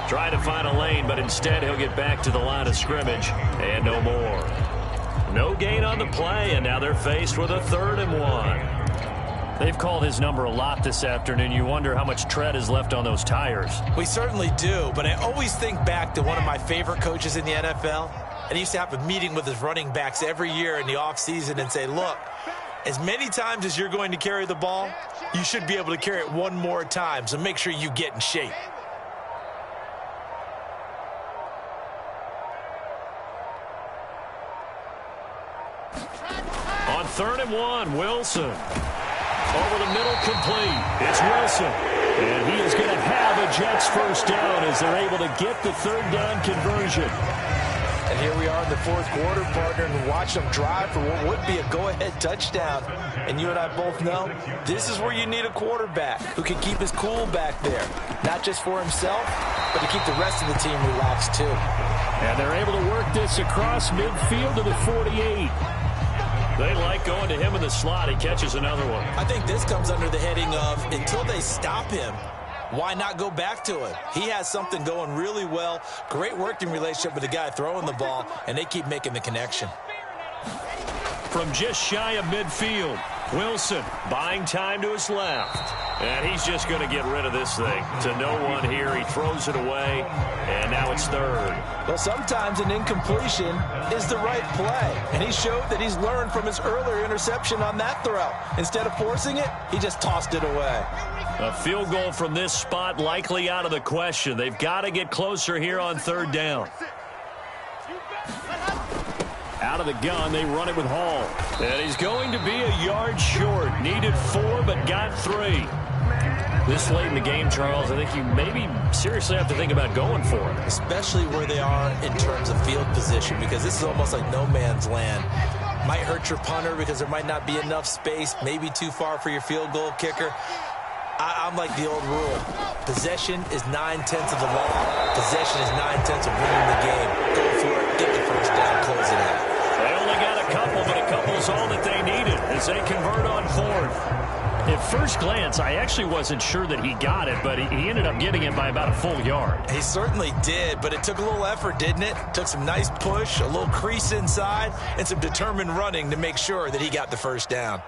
Try to find a lane, but instead he'll get back to the line of scrimmage, and no more. No gain on the play, and now they're faced with a 3rd and 1. They've called his number a lot this afternoon. You wonder how much tread is left on those tires. We certainly do, but I always think back to one of my favorite coaches in the NFL, and he used to have a meeting with his running backs every year in the offseason and say, look, as many times as you're going to carry the ball, you should be able to carry it one more time, so make sure you get in shape. On 3rd and 1, Wilson. Over the middle, complete. It's Wilson. And he is going to have a Jets first down as they're able to get the 3rd down conversion. And here we are in the fourth quarter, partner, and watch them drive for what would be a go-ahead touchdown. And you and I both know this is where you need a quarterback who can keep his cool back there. Not just for himself, but to keep the rest of the team relaxed too. And they're able to work this across midfield to the 48. They like going to him in the slot. He catches another one. I think this comes under the heading of until they stop him, why not go back to him? He has something going really well. Great working relationship with the guy throwing the ball, and they keep making the connection. From just shy of midfield, Wilson buying time to his left. And he's just going to get rid of this thing. To no one here. He throws it away, and now it's 3rd. Well, sometimes an incompletion is the right play. And he showed that he's learned from his earlier interception on that throw. Instead of forcing it, he just tossed it away. A field goal from this spot likely out of the question. They've got to get closer here on 3rd down. Out of the gun, they run it with Hall. And he's going to be a yard short. Needed 4, but got 3. This late in the game, Charles, I think you maybe seriously have to think about going for it. Especially where they are in terms of field position, because this is almost like no man's land. Might hurt your punter because there might not be enough space, maybe too far for your field goal kicker. I'm like the old rule. Possession is 9/10 of the law. Possession is 9/10 of winning the game. Go for it, get the first down, close it out. They only got a couple, but a couple's all that they needed as they convert on fourth. At first glance, I actually wasn't sure that he got it, but he ended up getting it by about a full yard. He certainly did, but it took a little effort, didn't it? Took some nice push, a little crease inside, and some determined running to make sure that he got the first down.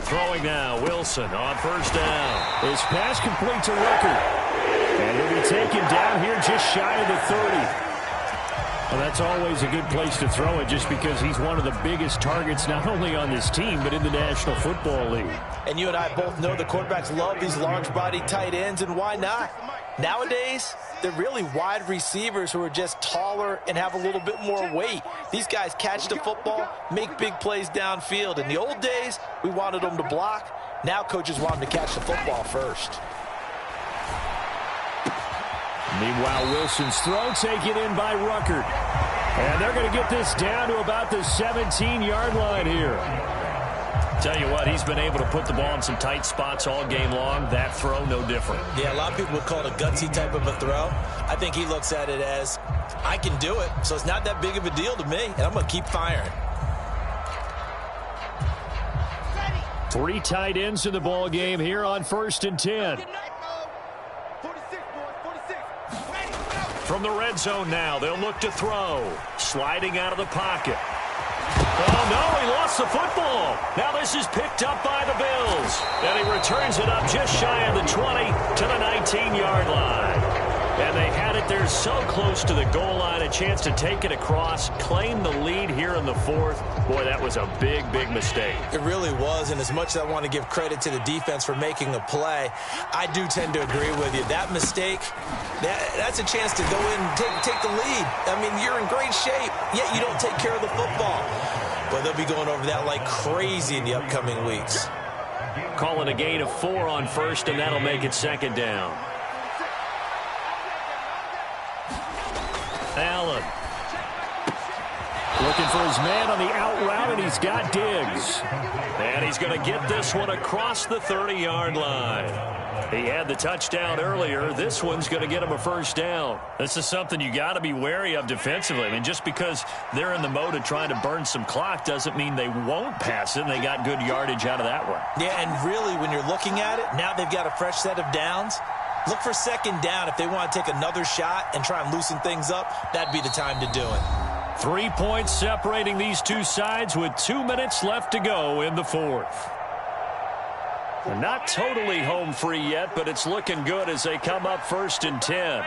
Throwing now, Wilson on first down. His pass complete to Rucker. And he'll be taken down here just shy of the 30. Well, that's always a good place to throw it just because he's one of the biggest targets not only on this team but in the National Football League. And you and I both know the quarterbacks love these large-body tight ends, and why not? Nowadays, they're really wide receivers who are just taller and have a little bit more weight. These guys catch the football, make big plays downfield. In the old days, we wanted them to block. Now coaches want them to catch the football first. Meanwhile, Wilson's throw taken in by Rucker. And they're going to get this down to about the 17-yard line here. Tell you what, he's been able to put the ball in some tight spots all game long. That throw, no different. Yeah, a lot of people would call it a gutsy type of a throw. I think he looks at it as, I can do it, so it's not that big of a deal to me, and I'm going to keep firing. 3 tight ends in the ball game here on 1st and 10. From the red zone now, they'll look to throw. Sliding out of the pocket. Oh, no, he lost the football. Now this is picked up by the Bills. And he returns it up just shy of the 20 to the 19-yard line. And they had it there so close to the goal line, a chance to take it across, claim the lead here in the 4th. Boy, that was a big, big mistake. It really was, and as much as I want to give credit to the defense for making a play, I do tend to agree with you. That mistake, that's a chance to go in and take the lead. I mean, you're in great shape, yet you don't take care of the football. But they'll be going over that like crazy in the upcoming weeks. Calling a gain of 4 on 1st, and that'll make it 2nd down. Allen. Looking for his man on the out route, and he's got Diggs. And he's going to get this one across the 30-yard line. He had the touchdown earlier. This one's going to get him a 1st down. This is something you got to be wary of defensively. I mean, just because they're in the mode of trying to burn some clock doesn't mean they won't pass it, and they got good yardage out of that one. Yeah, and really, when you're looking at it, now they've got a fresh set of downs. Look for 2nd down. If they want to take another shot and try and loosen things up, that'd be the time to do it. 3 points separating these two sides with 2 minutes left to go in the 4th. They're not totally home free yet, but it's looking good as they come up 1st and 10.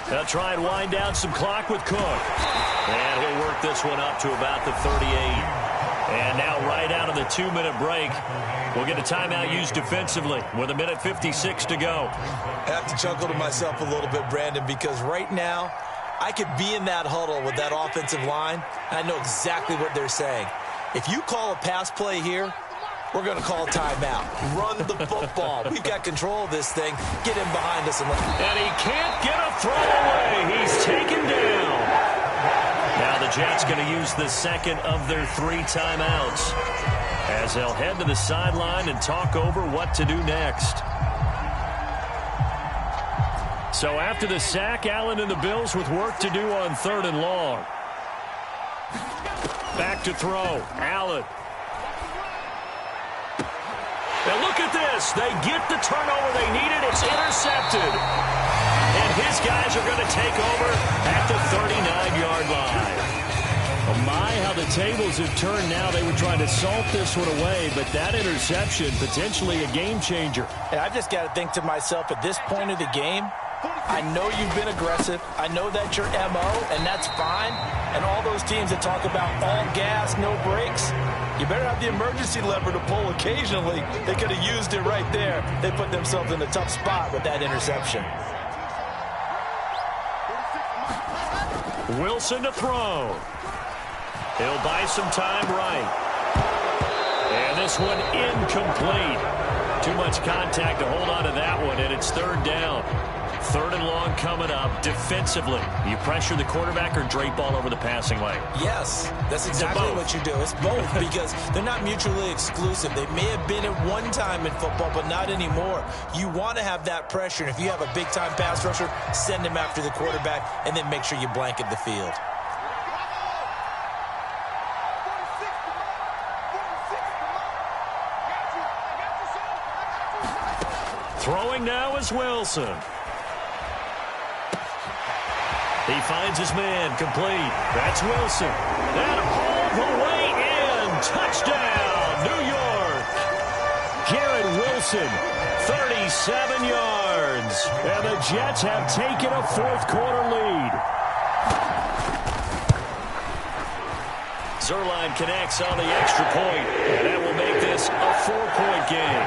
They'll try and wind down some clock with Cook. And he'll work this one up to about the 38. And now right out of the 2-minute break, we'll get a timeout used defensively with 1:56 to go. I have to chuckle to myself a little bit, Brandon, because right now I could be in that huddle with that offensive line, and I know exactly what they're saying. If you call a pass play here, we're going to call timeout. Run the football. We've got control of this thing. Get him behind us. And he can't get a throw away. He's taken down. Now the Jets going to use the 2nd of their 3 timeouts as they'll head to the sideline and talk over what to do next. So after the sack, Allen and the Bills with work to do on 3rd and long. Back to throw. Allen. And look at this. They get the turnover they needed. It's intercepted. And his guys are going to take over at the 39-yard line. Oh my, how the tables have turned now. They were trying to salt this one away, but that interception, potentially a game changer. And I've just got to think to myself, at this point of the game, I know you've been aggressive. I know that's your MO, and that's fine. And all those teams that talk about all gas, no brakes, you better have the emergency lever to pull occasionally. They could have used it right there. They put themselves in a tough spot with that interception. Wilson to throw. He'll buy some time right. And this one incomplete. Too much contact to hold on to that one, and it's third down. Third and long coming up. Defensively, you pressure the quarterback or drape all over the passing lane? Yes, that's exactly what you do. It's both because they're not mutually exclusive. They may have been at one time in football, but not anymore. You want to have that pressure. And if you have a big-time pass rusher, send him after the quarterback, and then make sure you blanket the field. Throwing now is Wilson. He finds his man, complete. That's Wilson. And all the way in. Touchdown, New York. Garrett Wilson, 37 yards. And the Jets have taken a fourth-quarter lead. Zerline connects on the extra point. And that will make this a 4-point game.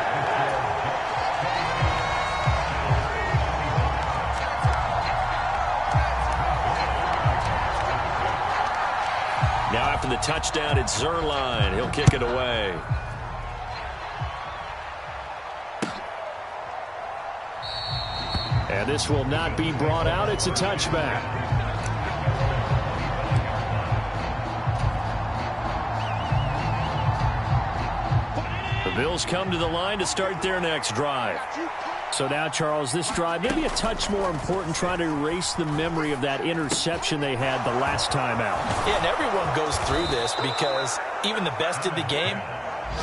Now after the touchdown, it's Zerline. He'll kick it away. And this will not be brought out. It's a touchback. The Bills come to the line to start their next drive. So now, Charles, this drive maybe a touch more important, trying to erase the memory of that interception they had the last time out. Yeah, and everyone goes through this because even the best in the game,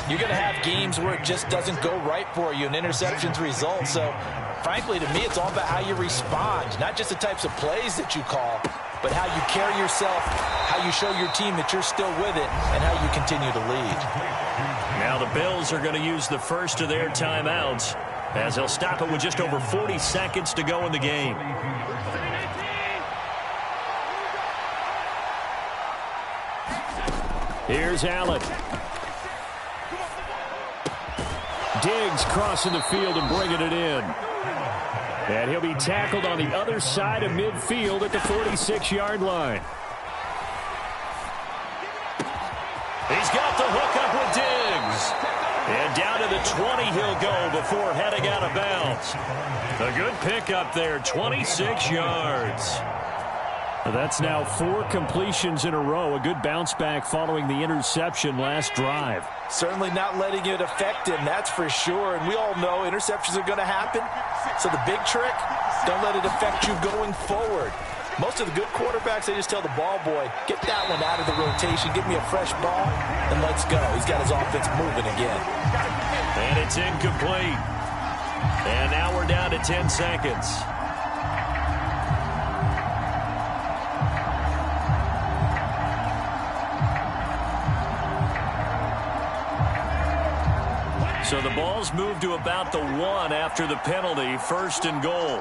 you're going to have games where it just doesn't go right for you and interceptions result. So, frankly, to me, it's all about how you respond, not just the types of plays that you call, but how you carry yourself, how you show your team that you're still with it, and how you continue to lead. Now the Bills are going to use the first of their timeouts, as they'll stop it with just over 40 seconds to go in the game. Here's Allen. Diggs crossing the field and bringing it in. And he'll be tackled on the other side of midfield at the 46-yard line. He's got the hook up with Diggs. And down to the 20 he'll go before heading out of bounds. A good pickup there, 26 yards. That's now 4 completions in a row. A good bounce back following the interception last drive. Certainly not letting it affect him, that's for sure. And we all know interceptions are going to happen. So the big trick, don't let it affect you going forward. Most of the good quarterbacks, they just tell the ball boy, get that one out of the rotation, give me a fresh ball, and let's go. He's got his offense moving again. And it's incomplete. And now we're down to 10 seconds. So the ball's moved to about the 1 after the penalty, first and goal.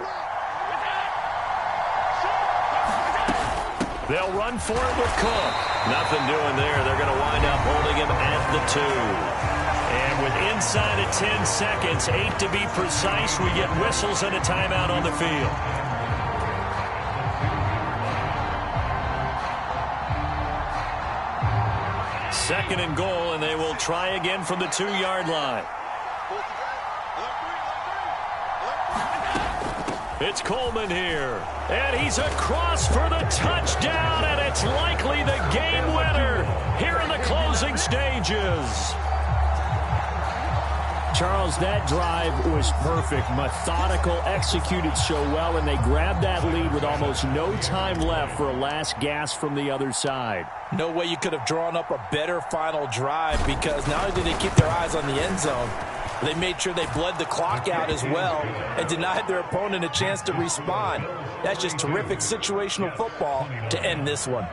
They'll run for it with Cook. Nothing doing there. They're going to wind up holding him at the 2. And with inside of 10 seconds, 8 to be precise, we get whistles and a timeout on the field. Second and goal, and they will try again from the 2-yard line. It's Coleman here, and he's across for the touchdown, and it's likely the game winner here in the closing stages. Charles, that drive was perfect, methodical, executed so well, and they grabbed that lead with almost no time left for a last gasp from the other side. No way you could have drawn up a better final drive, because not only did they keep their eyes on the end zone, they made sure they bled the clock out as well and denied their opponent a chance to respond. That's just terrific situational football to end this one.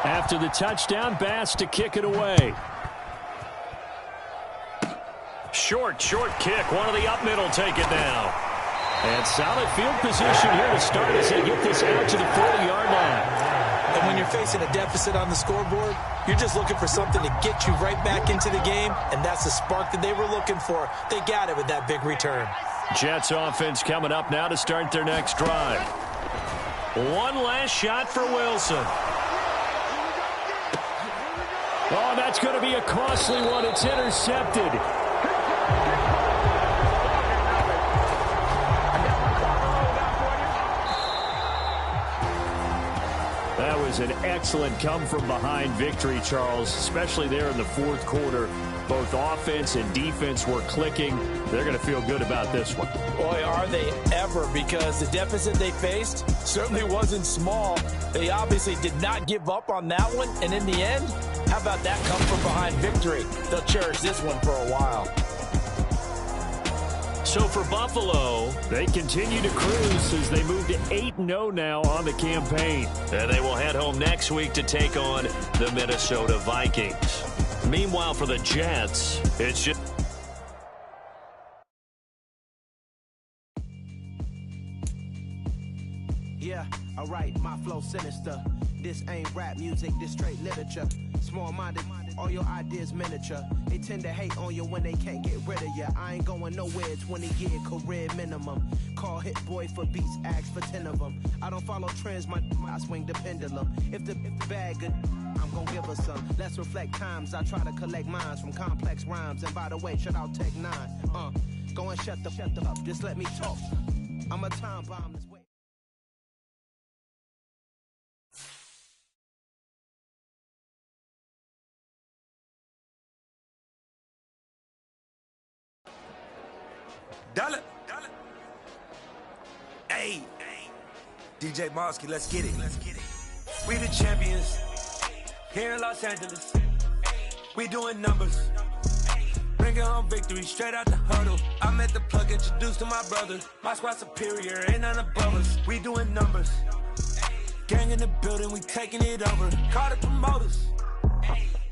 After the touchdown, Bass to kick it away. Short kick. One of the up middle take it now. And solid field position here to start as they get this out to the 40-yard line. And when you're facing a deficit on the scoreboard, you're just looking for something to get you right back into the game, and that's the spark that they were looking for. They got it with that big return. Jets offense coming up now to start their next drive. One last shot for Wilson. Oh, that's going to be a costly one. It's intercepted. That was an excellent come-from-behind victory, Charles, especially there in the fourth quarter. Both offense and defense were clicking. They're going to feel good about this one. Boy, are they ever, because the deficit they faced certainly wasn't small. They obviously did not give up on that one, and in the end, how about that come-from-behind victory? They'll cherish this one for a while. So for Buffalo, they continue to cruise as they move to 8-0 now on the campaign. And they will head home next week to take on the Minnesota Vikings. Meanwhile, for the Jets, it's just... Yeah, alright, my flow sinister. This ain't rap music, this straight literature. Small-minded, all your ideas miniature. They tend to hate on you when they can't get rid of you. I ain't going nowhere, 20-year career minimum. Call Hit Boy for beats, ask for 10 of them. I don't follow trends, I swing the pendulum. If the bag good, I'm gonna give her some. Let's reflect times, I try to collect minds from complex rhymes. And by the way, shout out Tech 9. Go and shut the up, just let me talk. I'm a time bomb this way. Dollar. Hey, DJ Mosky, let's get it. We the champions here in Los Angeles. We doing numbers. Bringing home victory straight out the huddle. I'm at the plug, introduced to my brother. My squad superior, ain't none above us. We doing numbers. Gang in the building, we taking it over. Call the promoters.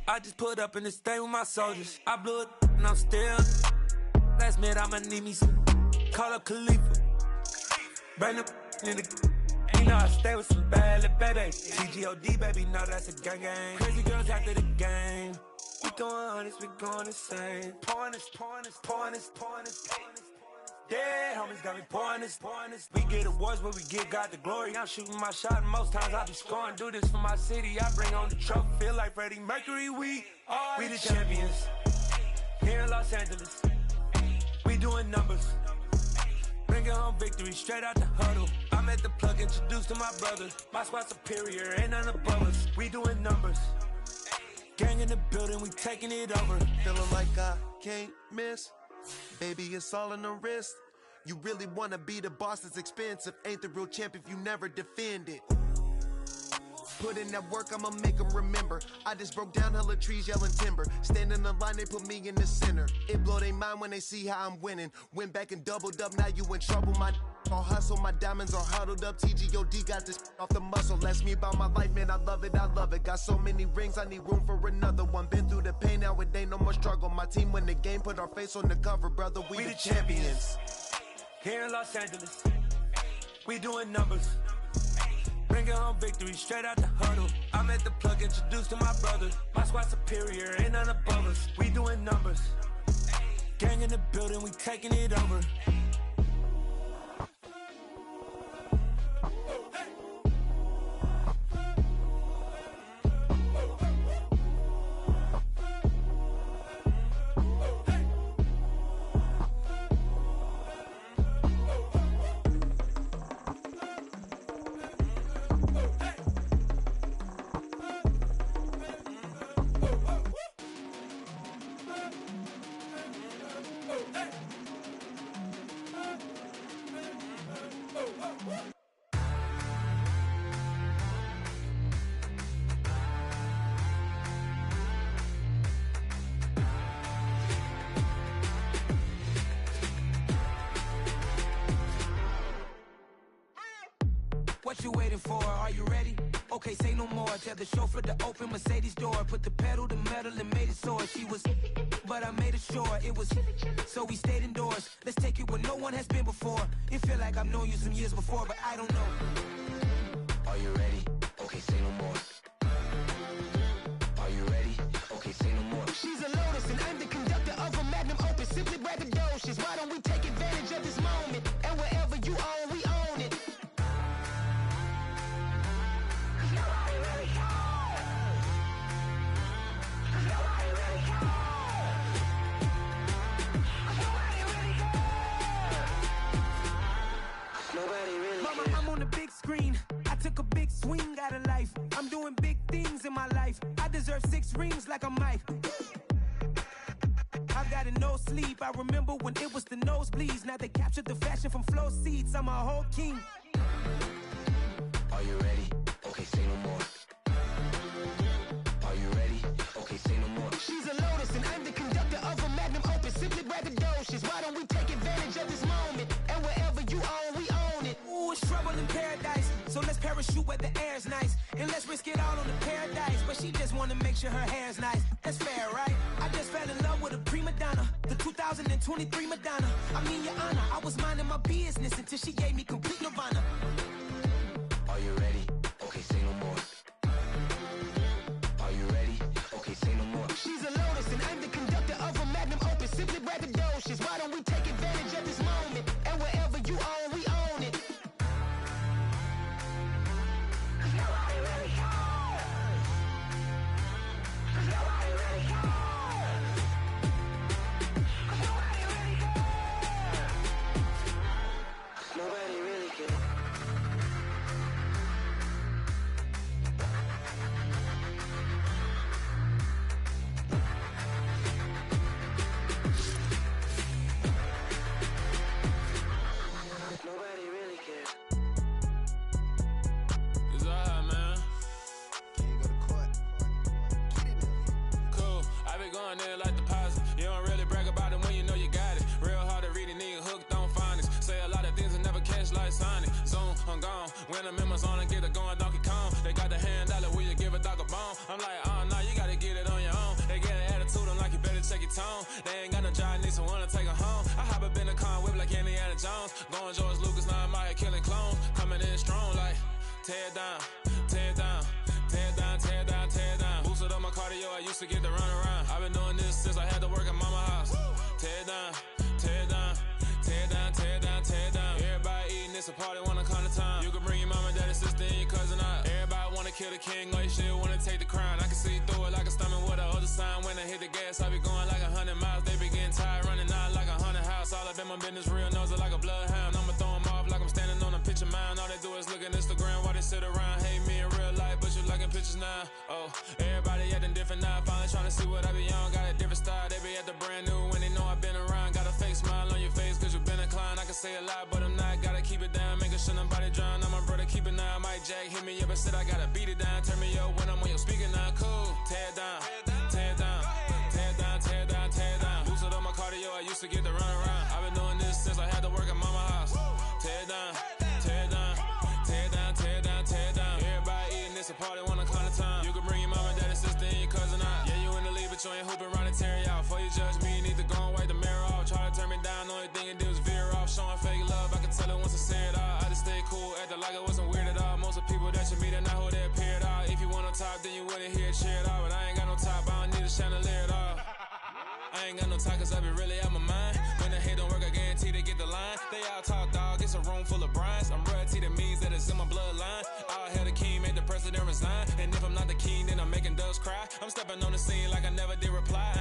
I just put up in this thing with my soldiers. I blew it and I'm still. Last minute, I'ma need me some. Call up Khalifa. Brand up in the. You know I stay with some bad little baby. TGOD, baby, no, that's a gang. Crazy girls after the game. We going honest, we going insane. Pouring this. Yeah, homies got me pouring this. We get awards, but we give God the glory. I'm shooting my shot, and most times I be scoring. Do this for my city, I bring on the trophy. Feel like Freddie Mercury, we the champions. Here in Los Angeles. We doing numbers. Bringing home victory straight out the huddle. I'm at the plug, introduced to my brother. My squad superior, ain't none above us. We doing numbers. Gang in the building, we taking it over. Feeling like I can't miss. Baby, it's all in the wrist. You really wanna be the boss, it's expensive. Ain't the real champ if you never defend it. Put in that work, I'ma make them remember. I just broke down hella trees, yelling timber. Stand in the line, they put me in the center. It blow they mind when they see how I'm winning. Went back and doubled up, now you in trouble. My all hustle, my diamonds are huddled up. TGOD got this off the muscle. That's me about my life, man, I love it. Got so many rings, I need room for another one. Been through the pain, now it ain't no more struggle. My team win the game, put our face on the cover, brother. We the champions. Here in Los Angeles. We doing numbers. Bringing home victory straight out the huddle. I'm at the plug, introduced to my brother. My squad superior, ain't none above us. We doing numbers. Gang in the building, we taking it over. What you waiting for? Are you ready? Okay, say no more. Tell the chauffeur to open Mercedes door. Put the pedal to metal and made it soar. She was, but I made it sure it was. So we stayed indoors. Let's take it where no one has been before. It feel like I've known you some years before, but I don't know. Are you ready? Okay, say no more. Are you ready? Okay, say no more. She's a Lotus and I'm the conductor of a magnum opus. Simply braggadocious. Why don't we take advantage of this moment? And wherever you own, we own it. Mama, I'm on the big screen. I took a big swing out of life. I'm doing big things in my life. I deserve 6 rings like a Mike. I've got no sleep. I remember when it was the nosebleeds. Now they captured the fashion from flow seats. I'm a whole king. Are you ready? Okay, say no more. Are you ready? Okay, say no more. She's a Lotus and I'm the conductor of a magnum opus. Simply braggadocious. Why don't we take advantage of this moment? And wherever you own, we own it. Ooh, it's trouble in paradise. So let's parachute where the air's nice. And let's risk it all on the paradise. But she just wanna make sure her hair's nice. That's fair, right? I just fell in love with a prima donna. The 2023 Madonna. I mean, your honor, I was minding my business until she gave me complete nirvana. Are you ready? Okay, say no more. Are you ready? Okay, say no more. She's a Lotus and I'm the conductor of a magnum opus. Simply braggadocious. Why don't we take advantage of this moment? And wherever you own, we own it. Nobody really cares. Nobody really cares. It's alright, man. Can you go to court? Get it now. Cool. I be going there like deposit. You don't really brag about it when you know you got it. Real hard to read a nigga hooked on phonics. Say a lot of things and never catch like Sonic. Zoom, I'm gone. When I'm in my zone, I get it going Donkey Kong. They got the hand dollar, will you give a dog a bone? I'm like, oh no, you gotta get it on your own. They get an attitude, I'm like, you better check your tone. They ain't got no job, need someone to take her home. I hop up in the car, whip like Indiana Jones. Going George Lucas, now I'm out here killing clones. Coming in strong like, tear down, tear down, tear down, tear down, tear down. Boosted up my cardio, I used to get to run around. I've been doing this since I had to work at mama house. Tear down, tear down, tear down, tear down, tear down. Everybody eating, it's a party, wanna come to time. You can bring your mama, daddy, sister, and your cousin out. Everybody wanna kill the king, or you shit wanna take the crown. I can see through it like a stomach with a other sign. When I hit the gas, I be going like 100 miles. They be getting tired, running out like 100 house. All up in my business, real nose like a bloodhound. I'ma throw them off like I'm standing on a picture mound. All they do is look at Instagram while they sit around. Hate me in real life, but you liking pictures now. Oh, everybody acting different now. Finally trying to see what I be on. Got a different style, they be at the brand new when they know I've been around. Got a fake smile on your face cause you been inclined. I can say a lot, but I'm not. Gotta keep it down, making sure nobody drown. I'm my brother, keep it now. Mike Jack hit me up and said I gotta beat it down. Turn me up when I'm on your speaker now. Cool, tear down, tear down, tear down, tear down, tear down. Boosted up my cardio, I used to get to run around. I've been doing this since I had to work at mama house. Tear down, tear down, tear down, tear down, tear down. Everybody eating, it's a party, wanna come to time. You can bring your mama, daddy, sister, and your cousin out. Yeah, you in the lead, but you ain't hooping around and tearing out. Before you judge me, you need to go and wipe the mirror off. Try to turn me down, only thing it did was veer off. Showing fake love, I can tell it once I say it all. I just stay cool, acting like it wasn't weird at all. Most of the people that you meet are not who they appear at all. If you want on top, then you wouldn't hear it cheer at all. But I ain't got no top, I don't need a chandelier at all. I ain't got no time cause I be really out my mind. When the hate don't work, I guarantee they get the line. They all talk dog, it's a room full of brinds. I'm royalty, that means that it's in my bloodline. All hell the king, made the president resign. And if I'm not the king, then I'm making doves cry. I'm stepping on the scene like I never did reply.